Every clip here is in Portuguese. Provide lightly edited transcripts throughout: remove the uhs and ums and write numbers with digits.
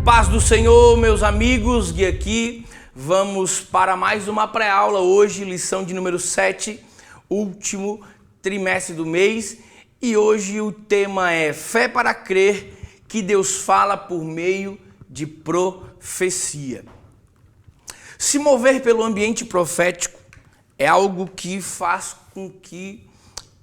Paz do Senhor, meus amigos, Gui aqui. Vamos para mais uma pré-aula hoje, lição de número 7, último trimestre do mês. E hoje o tema é fé para crer que Deus fala por meio de profecia. Se mover pelo ambiente profético é algo que faz com que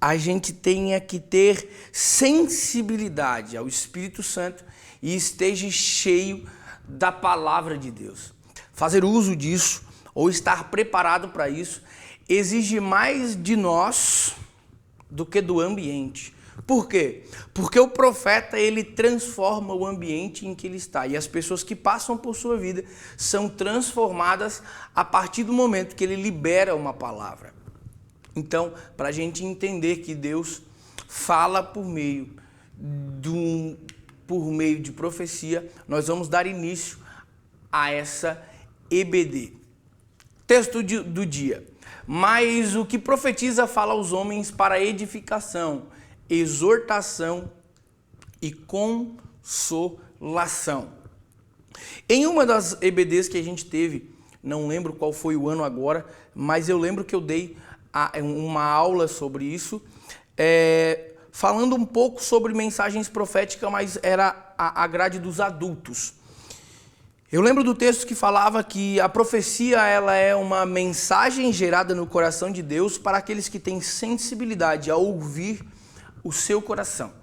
a gente tenha que ter sensibilidade ao Espírito Santo e esteja cheio da palavra de Deus. Fazer uso disso ou estar preparado para isso exige mais de nós do que do ambiente. Por quê? Porque o profeta, ele transforma o ambiente em que ele está. E as pessoas que passam por sua vida são transformadas a partir do momento que ele libera uma palavra. Então, para a gente entender que Deus fala por meio de profecia, nós vamos dar início a essa EBD. Texto do dia. Mas o que profetiza fala aos homens para edificação, exortação e consolação. Em uma das EBDs que a gente teve, não lembro qual foi o ano agora, mas eu lembro que eu dei uma aula sobre isso, falando um pouco sobre mensagens proféticas, mas era a grade dos adultos. Eu lembro do texto que falava que a profecia ela é uma mensagem gerada no coração de Deus para aqueles que têm sensibilidade a ouvir o seu coração.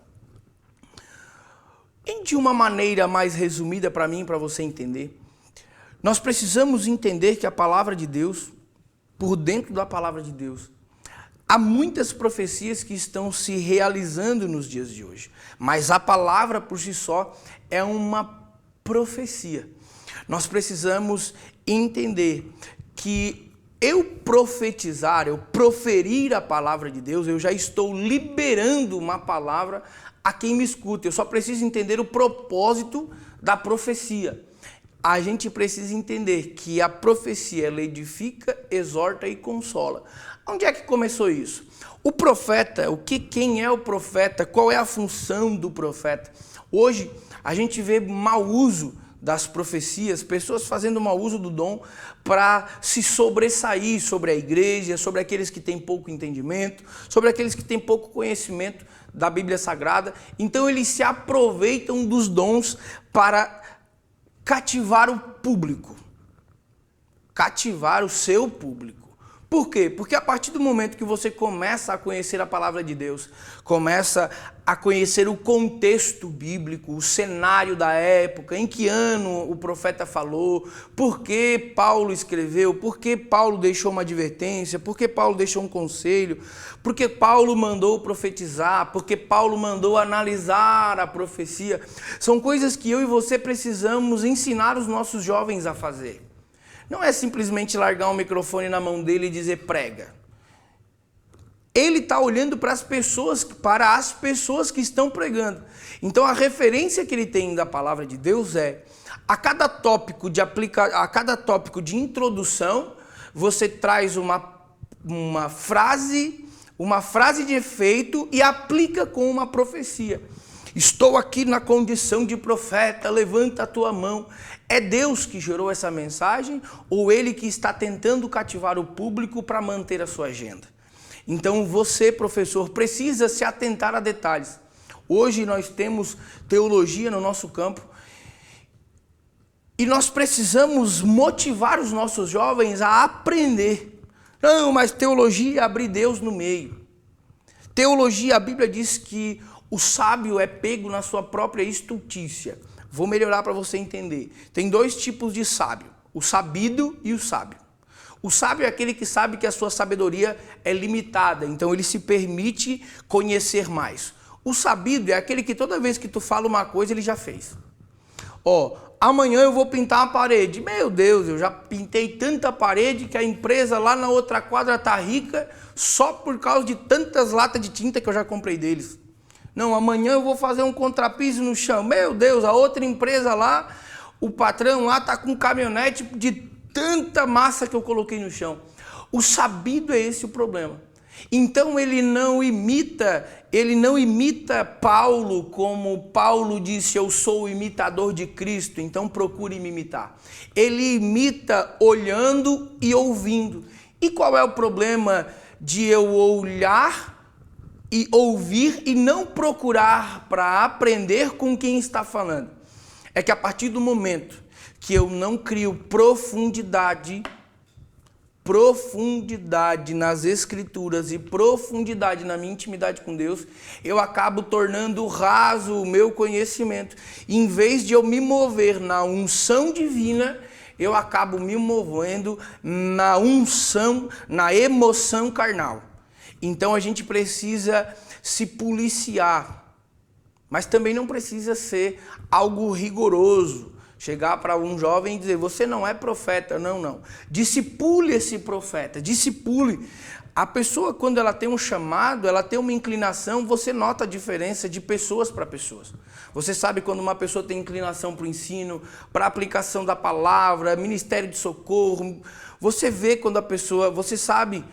E de uma maneira mais resumida para mim, para você entender, nós precisamos entender que a palavra de Deus, por dentro da palavra de Deus, há muitas profecias que estão se realizando nos dias de hoje, mas a palavra por si só é uma profecia. Nós precisamos entender que eu profetizar, eu proferir a palavra de Deus, eu já estou liberando uma palavra a quem me escuta. Eu só preciso entender o propósito da profecia. A gente precisa entender que a profecia ela edifica, exorta e consola. Onde é que começou isso? O profeta, quem é o profeta? Qual é a função do profeta? Hoje a gente vê mau uso das profecias, pessoas fazendo mau uso do dom para se sobressair sobre a igreja, sobre aqueles que têm pouco entendimento, sobre aqueles que têm pouco conhecimento da Bíblia Sagrada. Então eles se aproveitam dos dons para cativar o público, cativar o seu público. Por quê? Porque a partir do momento que você começa a conhecer a palavra de Deus, começa a conhecer o contexto bíblico, o cenário da época, em que ano o profeta falou, por que Paulo escreveu, por que Paulo deixou uma advertência, por que Paulo deixou um conselho, por que Paulo mandou profetizar, por que Paulo mandou analisar a profecia. São coisas que eu e você precisamos ensinar os nossos jovens a fazer. Não é simplesmente largar um microfone na mão dele e dizer prega. Ele está olhando para as pessoas que estão pregando. Então a referência que ele tem da palavra de Deus é a cada tópico de introdução, você traz uma frase de efeito e aplica com uma profecia. Estou aqui na condição de profeta, levanta a tua mão. É Deus que gerou essa mensagem ou ele que está tentando cativar o público para manter a sua agenda? Então você, professor, precisa se atentar a detalhes. Hoje nós temos teologia no nosso campo e nós precisamos motivar os nossos jovens a aprender. Não, mas teologia abre Deus no meio. Teologia, a Bíblia diz que o sábio é pego na sua própria estultícia. Vou melhorar para você entender. Tem dois tipos de sábio, o sabido e o sábio. O sábio é aquele que sabe que a sua sabedoria é limitada, então ele se permite conhecer mais. O sabido é aquele que toda vez que tu fala uma coisa, ele já fez. Amanhã eu vou pintar uma parede. Meu Deus, eu já pintei tanta parede que a empresa lá na outra quadra tá rica só por causa de tantas latas de tinta que eu já comprei deles. Não, amanhã eu vou fazer um contrapiso no chão. Meu Deus, a outra empresa lá, o patrão lá tá com um caminhonete de tanta massa que eu coloquei no chão. O sabido é esse o problema. Então ele não imita ele não imita Paulo como Paulo disse, eu sou o imitador de Cristo, então procure me imitar. Ele imita olhando e ouvindo. E qual é o problema de eu olhar e ouvir e não procurar para aprender com quem está falando? É que a partir do momento que eu não crio profundidade nas escrituras e profundidade na minha intimidade com Deus, eu acabo tornando raso o meu conhecimento. Em vez de eu me mover na unção divina, eu acabo me movendo na unção, na emoção carnal. Então a gente precisa se policiar, mas também não precisa ser algo rigoroso. Chegar para um jovem e dizer, você não é profeta. Não. Discipule esse profeta, discipule. A pessoa, quando ela tem um chamado, ela tem uma inclinação, você nota a diferença de pessoas para pessoas. Você sabe quando uma pessoa tem inclinação para o ensino, para a aplicação da palavra, ministério de socorro. Você vê quando a pessoa, você sabe,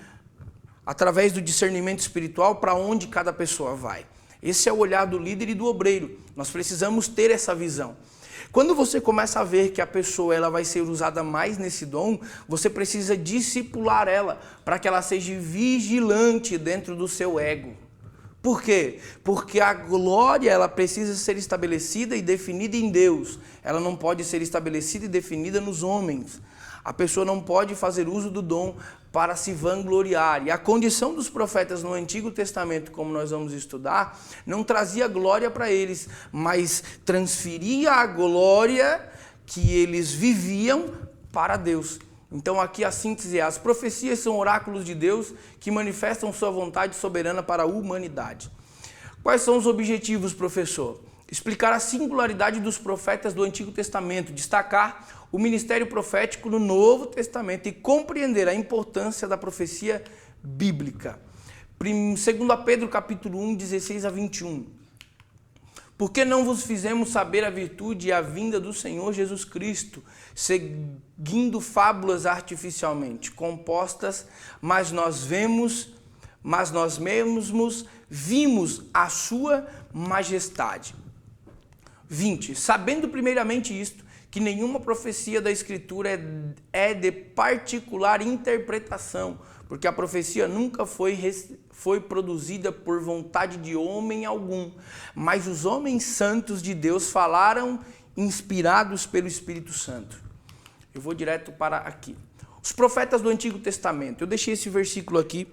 através do discernimento espiritual, para onde cada pessoa vai. Esse é o olhar do líder e do obreiro. Nós precisamos ter essa visão. Quando você começa a ver que a pessoa ela vai ser usada mais nesse dom, você precisa discipular ela para que ela seja vigilante dentro do seu ego. Por quê? Porque a glória ela precisa ser estabelecida e definida em Deus. Ela não pode ser estabelecida e definida nos homens. A pessoa não pode fazer uso do dom para se vangloriar. E a condição dos profetas no Antigo Testamento, como nós vamos estudar, não trazia glória para eles, mas transferia a glória que eles viviam para Deus. Então aqui a síntese é, as profecias são oráculos de Deus que manifestam sua vontade soberana para a humanidade. Quais são os objetivos, professor? Explicar a singularidade dos profetas do Antigo Testamento, destacar o ministério profético no Novo Testamento e compreender a importância da profecia bíblica. 2 Pedro capítulo 1, 16 a 21. Por que não vos fizemos saber a virtude e a vinda do Senhor Jesus Cristo, seguindo fábulas artificialmente compostas, mas nós mesmos vimos a sua majestade. 20. Sabendo primeiramente isto, que nenhuma profecia da Escritura é de particular interpretação, porque a profecia nunca foi produzida por vontade de homem algum, mas os homens santos de Deus falaram inspirados pelo Espírito Santo. Eu vou direto para aqui. Os profetas do Antigo Testamento. Eu deixei esse versículo aqui,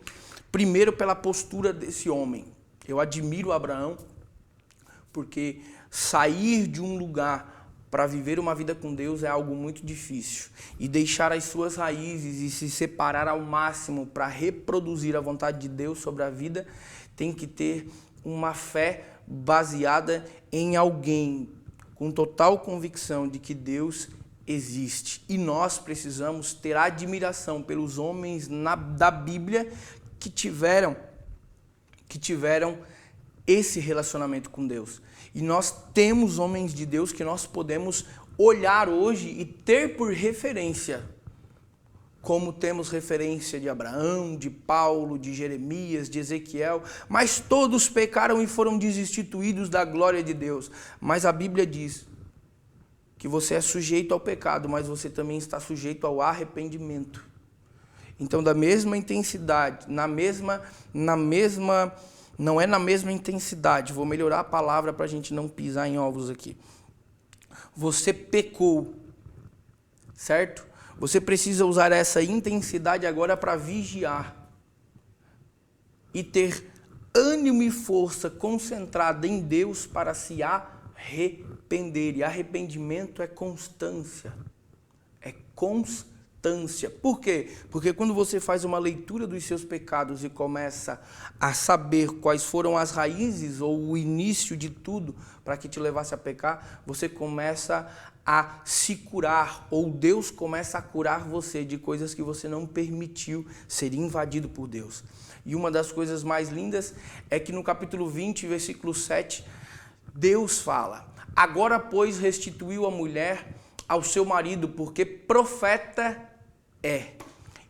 primeiro pela postura desse homem. Eu admiro Abraão, porque sair de um lugar para viver uma vida com Deus é algo muito difícil. E deixar as suas raízes e se separar ao máximo para reproduzir a vontade de Deus sobre a vida, tem que ter uma fé baseada em alguém, com total convicção de que Deus existe. E nós precisamos ter admiração pelos homens da Bíblia que tiveram esse relacionamento com Deus. E nós temos homens de Deus que nós podemos olhar hoje e ter por referência, como temos referência de Abraão, de Paulo, de Jeremias, de Ezequiel, mas todos pecaram e foram destituídos da glória de Deus. Mas a Bíblia diz que você é sujeito ao pecado, mas você também está sujeito ao arrependimento. Então, da mesma intensidade, não é na mesma intensidade, vou melhorar a palavra para a gente não pisar em ovos aqui. Você pecou, certo? Você precisa usar essa intensidade agora para vigiar e ter ânimo e força concentrada em Deus para se arrepender. E arrependimento é constância, é constância. Por quê? Porque quando você faz uma leitura dos seus pecados e começa a saber quais foram as raízes ou o início de tudo para que te levasse a pecar, você começa a se curar, ou Deus começa a curar você de coisas que você não permitiu ser invadido por Deus. E uma das coisas mais lindas é que no capítulo 20, versículo 7, Deus fala: agora, pois, restituiu a mulher ao seu marido, porque profeta é.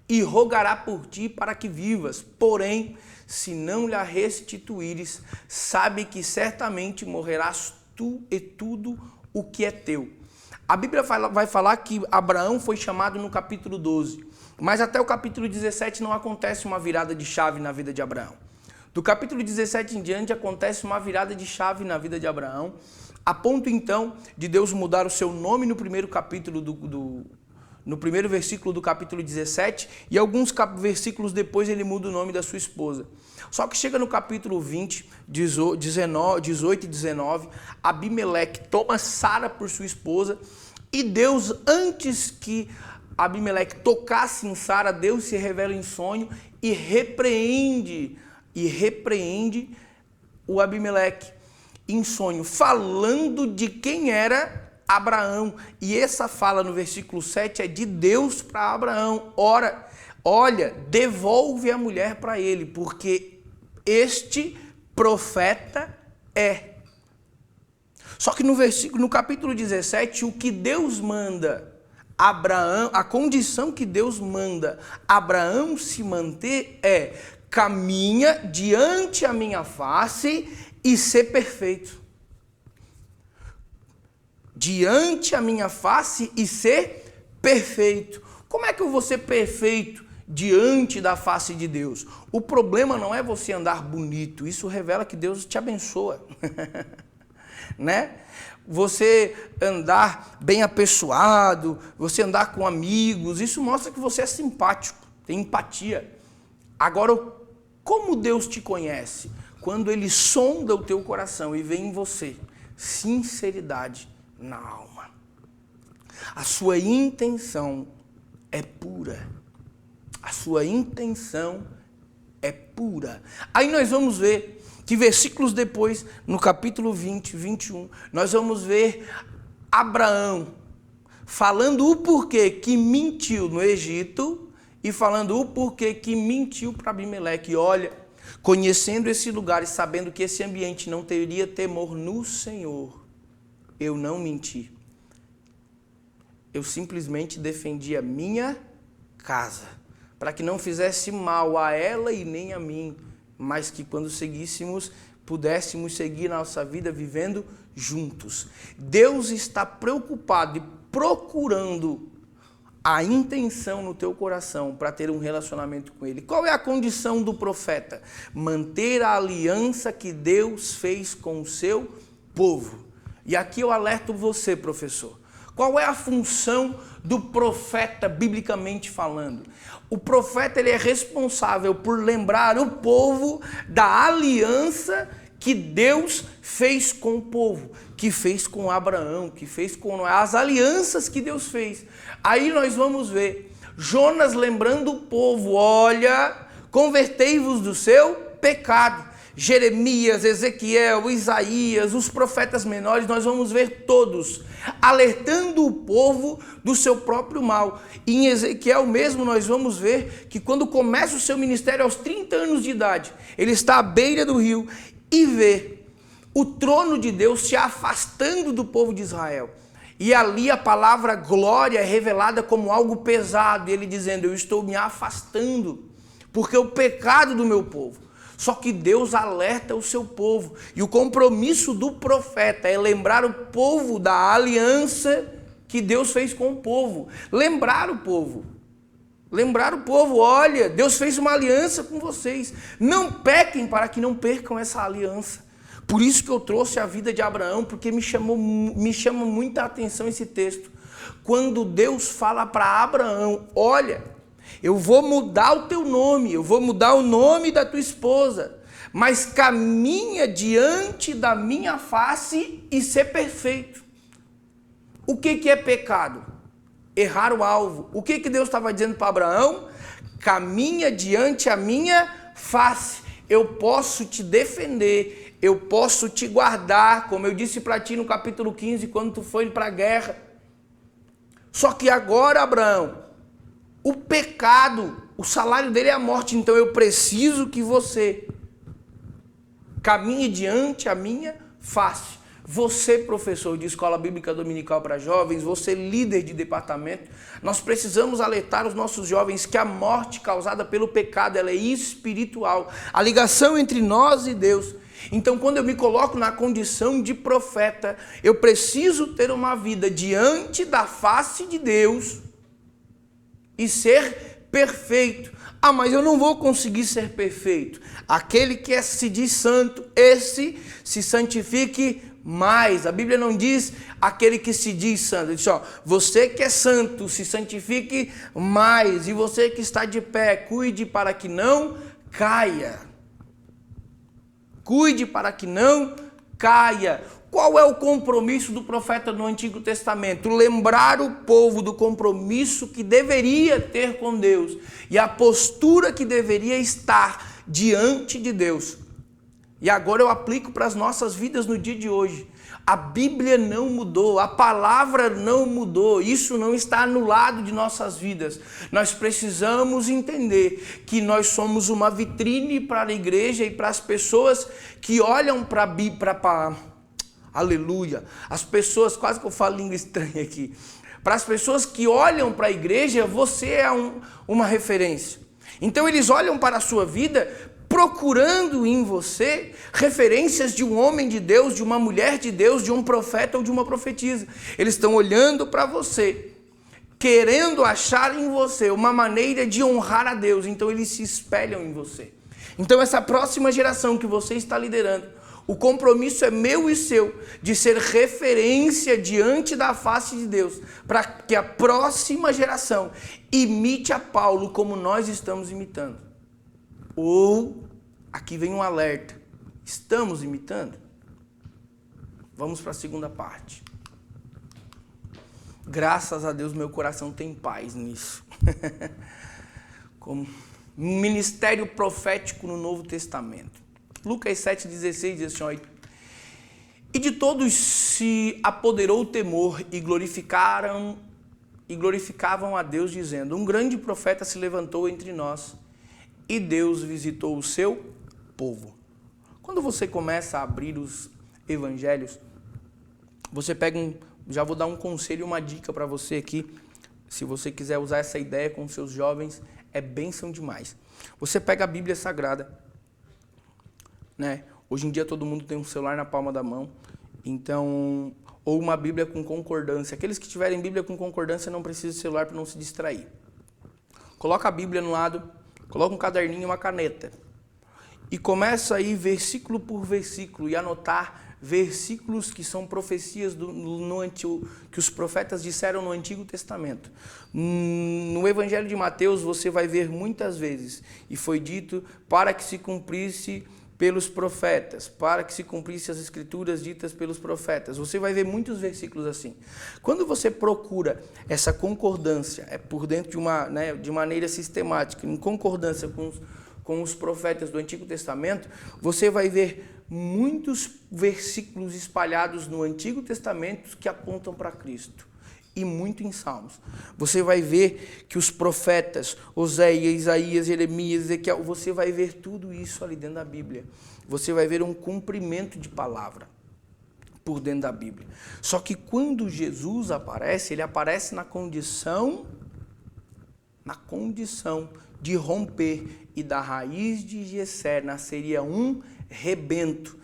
e rogará por ti para que vivas. Porém, se não lhe restituíres, sabe que certamente morrerás tu e tudo o que é teu. A Bíblia vai falar que Abraão foi chamado no capítulo 12, mas até o capítulo 17 não acontece uma virada de chave na vida de Abraão. Do capítulo 17 em diante acontece uma virada de chave na vida de Abraão, a ponto então de Deus mudar o seu nome no primeiro capítulo no primeiro versículo do capítulo 17, e alguns versículos depois ele muda o nome da sua esposa. Só que chega no capítulo 20, 18 e 19, Abimeleque toma Sara por sua esposa, e Deus, antes que Abimeleque tocasse em Sara, Deus se revela em sonho e repreende o Abimeleque em sonho, falando de quem era Abraão. E essa fala no versículo 7 é de Deus para Abraão. Olha, devolve a mulher para ele, porque este profeta é. Só que no capítulo 17, o que Deus manda Abraão, a condição que Deus manda Abraão se manter é: caminha diante a minha face e ser perfeito. Diante a minha face e ser perfeito. Como é que eu vou ser perfeito diante da face de Deus? O problema não é você andar bonito, isso revela que Deus te abençoa. Né? Você andar bem apessoado, você andar com amigos, isso mostra que você é simpático, tem empatia. Agora, como Deus te conhece? Quando Ele sonda o teu coração e vê em você sinceridade na alma. A sua intenção é pura. A sua intenção é pura. Aí nós vamos ver que versículos depois, no capítulo 20, 21, nós vamos ver Abraão falando o porquê que mentiu no Egito e falando o porquê que mentiu para Abimeleque. Olha, conhecendo esse lugar e sabendo que esse ambiente não teria temor no Senhor, eu não menti. Eu simplesmente defendi a minha casa, para que não fizesse mal a ela e nem a mim, mas que quando seguíssemos, pudéssemos seguir nossa vida vivendo juntos. Deus está preocupado e procurando a intenção no teu coração para ter um relacionamento com Ele. Qual é a condição do profeta? Manter a aliança que Deus fez com o seu povo. E aqui eu alerto você, professor. Qual é a função do profeta, biblicamente falando? O profeta, ele é responsável por lembrar o povo da aliança que Deus fez com o povo, que fez com Abraão, que fez com as alianças que Deus fez. Aí nós vamos ver Jonas lembrando o povo: olha, convertei-vos do seu pecado. Jeremias, Ezequiel, Isaías, os profetas menores, nós vamos ver todos alertando o povo do seu próprio mal. E em Ezequiel mesmo nós vamos ver que quando começa o seu ministério aos 30 anos de idade, ele está à beira do rio e vê o trono de Deus se afastando do povo de Israel. E ali a palavra glória é revelada como algo pesado, e ele dizendo: eu estou me afastando, porque o pecado do meu povo. Só que Deus alerta o seu povo, e o compromisso do profeta é lembrar o povo da aliança que Deus fez com o povo. Lembrar o povo, olha, Deus fez uma aliança com vocês, não pequem para que não percam essa aliança. Por isso que eu trouxe a vida de Abraão, porque me chama muita atenção esse texto. Quando Deus fala para Abraão: olha, eu vou mudar o teu nome, eu vou mudar o nome da tua esposa, mas caminha diante da minha face e ser perfeito. O que é pecado? Errar o alvo. O que Deus estava dizendo para Abraão? Caminha diante a minha face. Eu posso te defender, eu posso te guardar, como eu disse para ti no capítulo 15, quando tu foi para a guerra. Só que agora, Abraão, o pecado, o salário dele é a morte, então eu preciso que você caminhe diante a minha face. Você, professor de escola bíblica dominical para jovens, você, líder de departamento, nós precisamos alertar os nossos jovens que a morte causada pelo pecado, ela é espiritual. A ligação entre nós e Deus. Então, quando eu me coloco na condição de profeta, eu preciso ter uma vida diante da face de Deus e ser perfeito. Ah, mas eu não vou conseguir ser perfeito. Aquele que se diz santo, esse se santifique mais. A Bíblia não diz aquele que se diz santo. Ele diz, você que é santo, se santifique mais. E você que está de pé, cuide para que não caia. Cuide para que não caia. Qual é o compromisso do profeta no Antigo Testamento? Lembrar o povo do compromisso que deveria ter com Deus e a postura que deveria estar diante de Deus. E agora eu aplico para as nossas vidas no dia de hoje. A Bíblia não mudou, a palavra não mudou, isso não está anulado de nossas vidas. Nós precisamos entender que nós somos uma vitrine para a igreja e para as pessoas que olham para a Bíblia. Aleluia. As pessoas, quase que eu falo língua estranha aqui. Para as pessoas que olham para a igreja, você é uma referência. Então eles olham para a sua vida procurando em você referências de um homem de Deus, de uma mulher de Deus, de um profeta ou de uma profetisa. Eles estão olhando para você, querendo achar em você uma maneira de honrar a Deus. Então eles se espelham em você. Então essa próxima geração que você está liderando, o compromisso é meu e seu de ser referência diante da face de Deus, para que a próxima geração imite a Paulo como nós estamos imitando. Ou, aqui vem um alerta, estamos imitando? Vamos para a segunda parte. Graças a Deus meu coração tem paz nisso. Como um ministério profético no Novo Testamento. Lucas 7,16 diz assim, e de todos se apoderou o temor e glorificavam a Deus, dizendo, um grande profeta se levantou entre nós e Deus visitou o seu povo. Quando você começa a abrir os evangelhos, você pega já vou dar um conselho, uma dica para você aqui, se você quiser usar essa ideia com seus jovens, é bênção demais. Você pega a Bíblia Sagrada, né? Hoje em dia todo mundo tem um celular na palma da mão, então, ou uma Bíblia com concordância. Aqueles que tiverem Bíblia com concordância não precisam de celular para não se distrair. Coloca a Bíblia no lado, coloca um caderninho e uma caneta e começa aí versículo por versículo e anotar versículos que são profecias que os profetas disseram no Antigo Testamento. No Evangelho de Mateus você vai ver muitas vezes, e foi dito para que se cumprisse pelos profetas, para que se cumprisse as escrituras ditas pelos profetas. Você vai ver muitos versículos assim. Quando você procura essa concordância, por dentro de maneira sistemática, em concordância com os profetas do Antigo Testamento, você vai ver muitos versículos espalhados no Antigo Testamento que apontam para Cristo. E muito em Salmos. Você vai ver que os profetas, Oséias, Isaías, Jeremias, Ezequiel, você vai ver tudo isso ali dentro da Bíblia. Você vai ver um cumprimento de palavra por dentro da Bíblia. Só que quando Jesus aparece, ele aparece na condição de romper, e da raiz de Jessé nasceria um rebento.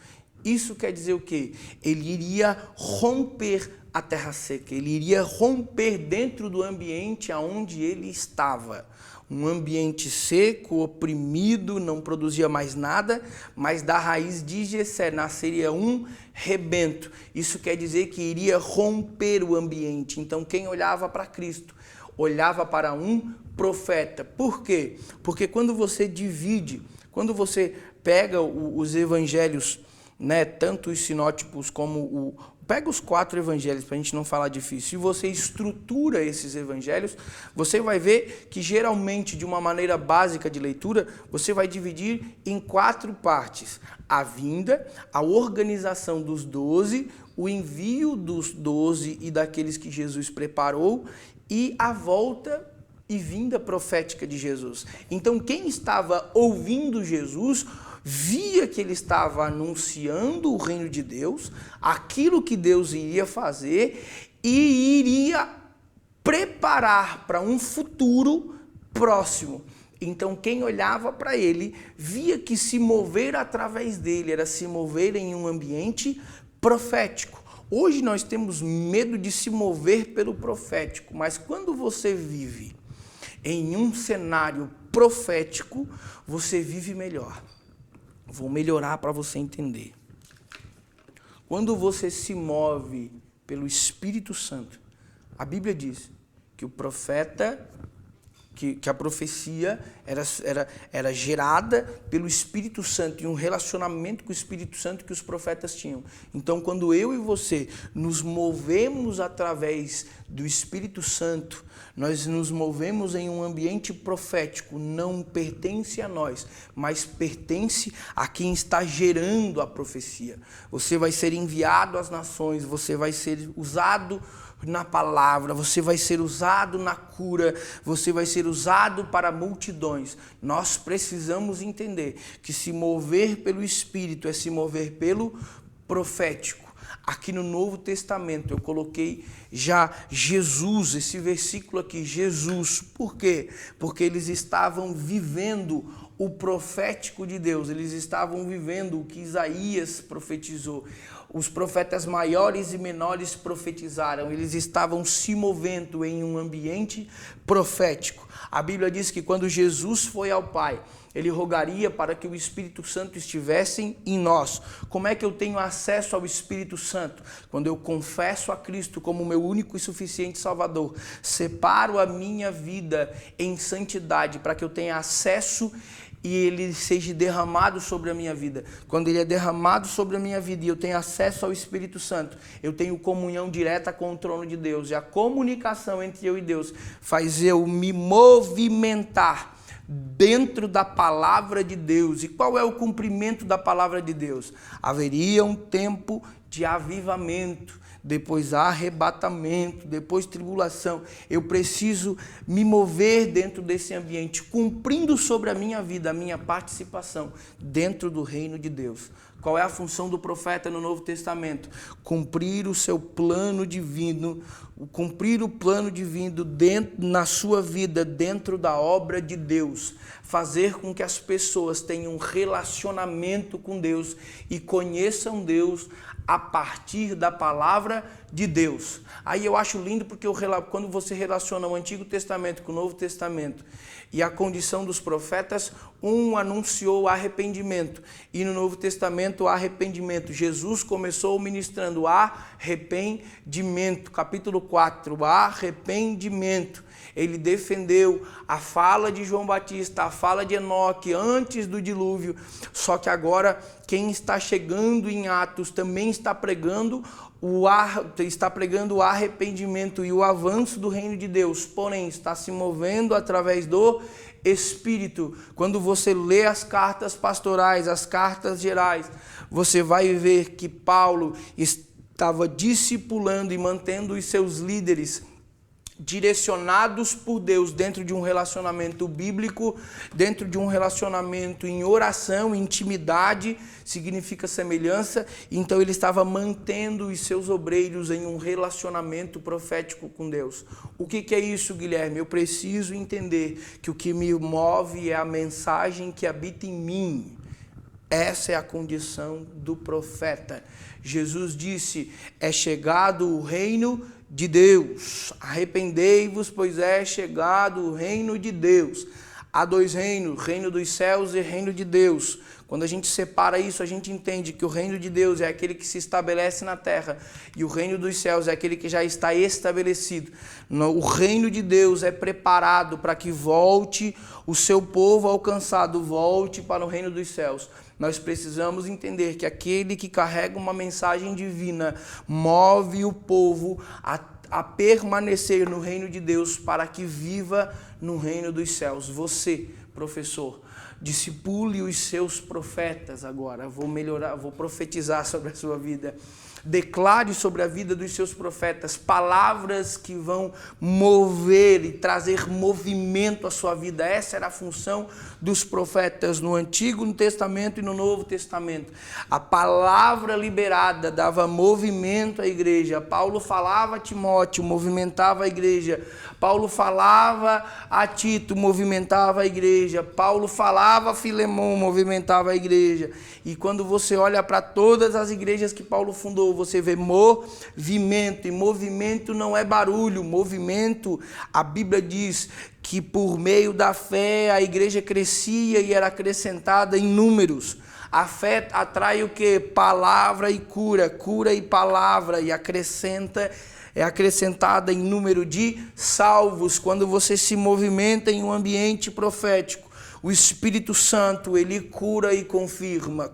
Isso quer dizer o quê? Ele iria romper a terra seca, ele iria romper dentro do ambiente aonde ele estava. Um ambiente seco, oprimido, não produzia mais nada, mas da raiz de Jessé nasceria um rebento. Isso quer dizer que iria romper o ambiente. Então quem olhava para Cristo, olhava para um profeta. Por quê? Porque quando você divide, quando você pega os evangelhos, né, tanto os sinóticos como pega os 4 evangelhos, para a gente não falar difícil. Se você estrutura esses evangelhos, você vai ver que geralmente, de uma maneira básica de leitura, você vai dividir em 4 partes. A vinda, a organização dos 12, o envio dos 12 e daqueles que Jesus preparou e a volta e vinda profética de Jesus. Então, quem estava ouvindo Jesus via que ele estava anunciando o reino de Deus, aquilo que Deus iria fazer e iria preparar para um futuro próximo. Então quem olhava para ele via que se mover através dele era se mover em um ambiente profético. Hoje nós temos medo de se mover pelo profético, mas quando você vive em um cenário profético, você vive melhor. Vou melhorar para você entender. Quando você se move pelo Espírito Santo, a Bíblia diz que o profeta, que a profecia era gerada pelo Espírito Santo e um relacionamento com o Espírito Santo que os profetas tinham. Então, quando eu e você nos movemos através do Espírito Santo, nós nos movemos em um ambiente profético, não pertence a nós, mas pertence a quem está gerando a profecia. Você vai ser enviado às nações, você vai ser usado na palavra, você vai ser usado na cura, você vai ser usado para multidões. Nós precisamos entender que se mover pelo Espírito é se mover pelo profético. Aqui no Novo Testamento eu coloquei já Jesus, esse versículo aqui, Jesus. Por quê? Porque eles estavam vivendo o profético de Deus, eles estavam vivendo o que Isaías profetizou. Os profetas maiores e menores profetizaram, eles estavam se movendo em um ambiente profético. A Bíblia diz que quando Jesus foi ao Pai, ele rogaria para que o Espírito Santo estivesse em nós. Como é que eu tenho acesso ao Espírito Santo? Quando eu confesso a Cristo como meu único e suficiente Salvador, separo a minha vida em santidade para que eu tenha acesso e ele seja derramado sobre a minha vida. Quando ele é derramado sobre a minha vida e eu tenho acesso ao Espírito Santo, eu tenho comunhão direta com o trono de Deus. E a comunicação entre eu e Deus faz eu me movimentar dentro da palavra de Deus. E qual é o cumprimento da palavra de Deus? Haveria um tempo de avivamento, depois arrebatamento, depois tribulação. Eu preciso me mover dentro desse ambiente, cumprindo sobre a minha vida, a minha participação dentro do reino de Deus. Qual é a função do profeta no Novo Testamento? Cumprir o seu plano divino, cumprir o plano divino na sua vida, dentro da obra de Deus. Fazer com que as pessoas tenham um relacionamento com Deus e conheçam Deus a partir da palavra de Deus. Aí eu acho lindo porque quando você relaciona o Antigo Testamento com o Novo Testamento e a condição dos profetas, um anunciou arrependimento e no Novo Testamento arrependimento. Jesus começou ministrando arrependimento, capítulo 4, arrependimento. Ele defendeu a fala de João Batista, a fala de Enoque antes do dilúvio, só que agora quem está chegando em Atos também está pregando o arrependimento e o avanço do reino de Deus, porém está se movendo através do Espírito. Quando você lê as cartas pastorais, as cartas gerais, você vai ver que Paulo estava discipulando e mantendo os seus líderes direcionados por Deus dentro de um relacionamento bíblico, dentro de um relacionamento em oração, intimidade, significa semelhança. Então ele estava mantendo os seus obreiros em um relacionamento profético com Deus. O que é isso, Guilherme? Eu preciso entender que o que me move é a mensagem que habita em mim. Essa é a condição do profeta. Jesus disse, é chegado o reino de Deus. Arrependei-vos, pois é chegado o reino de Deus. Há dois reinos, reino dos céus e reino de Deus. Quando a gente separa isso, a gente entende que o reino de Deus é aquele que se estabelece na terra e o reino dos céus é aquele que já está estabelecido. O reino de Deus é preparado para que volte o seu povo alcançado, volte para o reino dos céus. Nós precisamos entender que aquele que carrega uma mensagem divina move o povo a permanecer no reino de Deus para que viva no reino dos céus. Você, professor, discipule os seus profetas agora. Vou profetizar sobre a sua vida. Declare sobre a vida dos seus profetas palavras que vão mover e trazer movimento à sua vida. Essa era a função dos profetas no Antigo Testamento e no Novo Testamento. A palavra liberada dava movimento à igreja. Paulo falava a Timóteo, movimentava a igreja. Paulo falava a Tito, movimentava a igreja. Paulo falava a Filemão, movimentava a igreja. E quando você olha para todas as igrejas que Paulo fundou, você vê movimento. E movimento não é barulho. Movimento, a Bíblia diz que por meio da fé a igreja crescia e era acrescentada em números. A fé atrai o quê? Palavra e cura. Cura e palavra. E é acrescentada em número de salvos. Quando você se movimenta em um ambiente profético, o Espírito Santo, ele cura e confirma,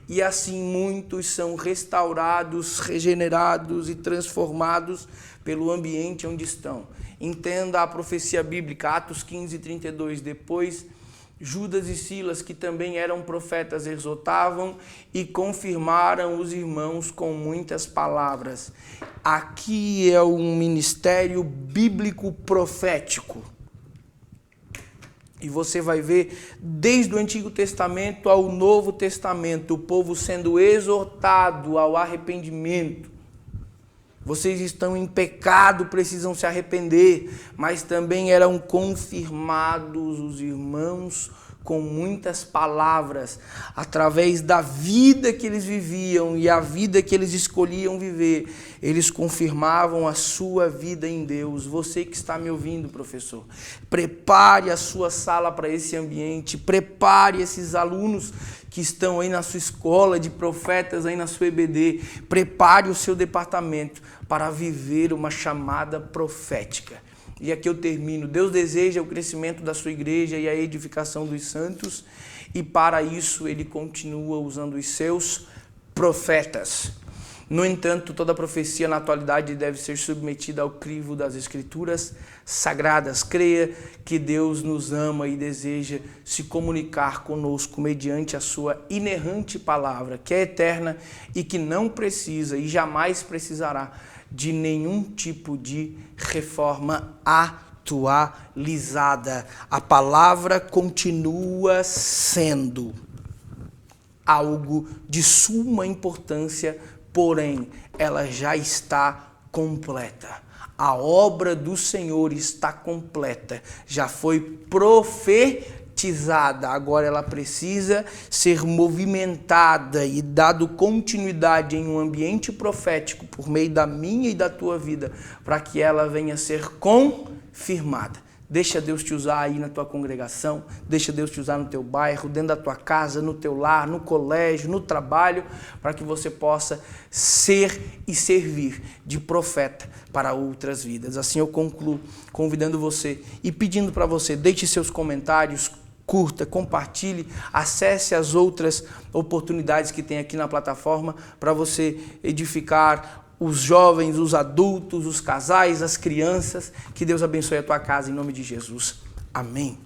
e assim muitos são restaurados, regenerados e transformados pelo ambiente onde estão. Entenda a profecia bíblica, Atos 15:32, depois Judas e Silas, que também eram profetas, exortavam e confirmaram os irmãos com muitas palavras. Aqui é um ministério bíblico profético. E você vai ver, desde o Antigo Testamento ao Novo Testamento, o povo sendo exortado ao arrependimento. Vocês estão em pecado, precisam se arrepender, mas também eram confirmados os irmãos com muitas palavras, através da vida que eles viviam e a vida que eles escolhiam viver, eles confirmavam a sua vida em Deus. Você que está me ouvindo, professor, prepare a sua sala para esse ambiente, prepare esses alunos que estão aí na sua escola de profetas, aí na sua EBD, prepare o seu departamento para viver uma chamada profética. E aqui eu termino. Deus deseja o crescimento da sua igreja e a edificação dos santos, e para isso ele continua usando os seus profetas. No entanto, toda profecia na atualidade deve ser submetida ao crivo das Escrituras sagradas. Creia que Deus nos ama e deseja se comunicar conosco mediante a sua inerrante palavra, que é eterna e que não precisa e jamais precisará de nenhum tipo de reforma atualizada. A palavra continua sendo algo de suma importância, porém, ela já está completa. A obra do Senhor está completa, já foi profetizada, agora ela precisa ser movimentada e dado continuidade em um ambiente profético por meio da minha e da tua vida, para que ela venha a ser confirmada. Deixa Deus te usar aí na tua congregação, deixa Deus te usar no teu bairro, dentro da tua casa, no teu lar, no colégio, no trabalho, para que você possa ser e servir de profeta para outras vidas. Assim eu concluo convidando você e pedindo para você, deixe seus comentários, curta, compartilhe, acesse as outras oportunidades que tem aqui na plataforma para você edificar os jovens, os adultos, os casais, as crianças. Que Deus abençoe a tua casa em nome de Jesus. Amém.